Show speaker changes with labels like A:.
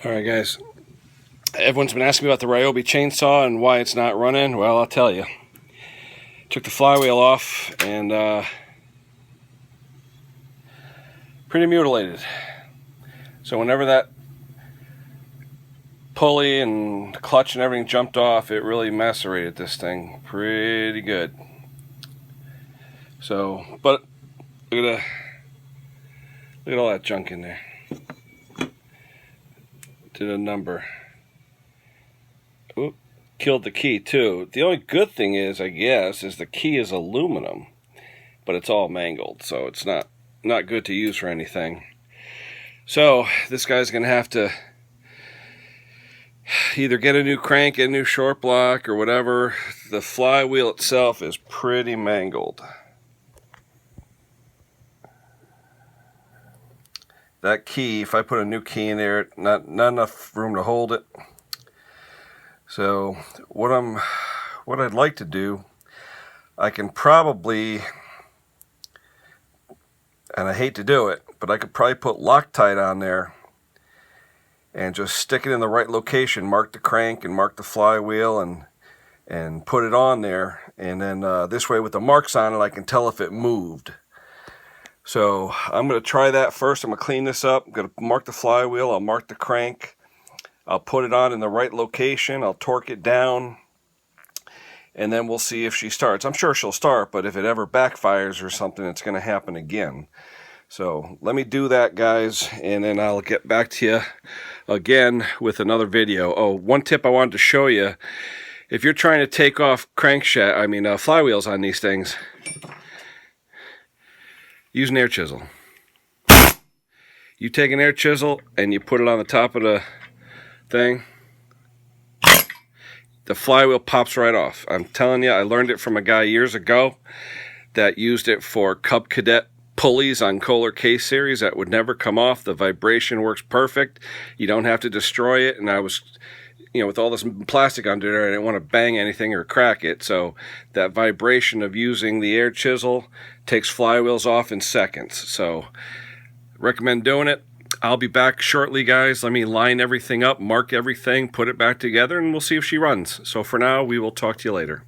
A: Alright guys, everyone's been asking me about the Ryobi chainsaw and why it's not running. Well, I'll tell you. Took the flywheel off and pretty mutilated. So whenever that pulley and clutch and everything jumped off, it really macerated this thing pretty good. So, but look at all that junk in there. To the number. Oop, killed the key too. The only good thing is, I guess, is the key is aluminum, but it's all mangled, so it's not good to use for anything. So this guy's gonna have to either get a new crank, a new short block, or whatever. The flywheel itself is pretty mangled. That key, if I put a new key in there, not enough room to hold it. So what I'd like to do, I can probably, and I hate to do it, but I could probably put Loctite on there and just stick it in the right location, mark the crank and mark the flywheel and put it on there, and then this way with the marks on it I can tell if it moved. So I'm going to try that first. I'm going to clean this up. I'm going to mark the flywheel. I'll mark the crank. I'll put it on in the right location. I'll torque it down. And then we'll see if she starts. I'm sure she'll start, but if it ever backfires or something, it's going to happen again. So let me do that, guys, and then I'll get back to you again with another video. Oh, one tip I wanted to show you. If you're trying to take off flywheels on these things, use an air chisel. You take an air chisel and you put it on the top of the thing, the flywheel pops right off. I'm telling you, I learned it from a guy years ago that used it for Cub Cadet pulleys on Kohler case series that would never come off. The vibration works perfect. You don't have to destroy it. And I was, with all this plastic under there, I didn't want to bang anything or crack it. So that vibration of using the air chisel takes flywheels off in seconds. So recommend doing it. I'll be back shortly, guys. Let me line everything up, mark everything, put it back together, and we'll see if she runs. So for now, we will talk to you later.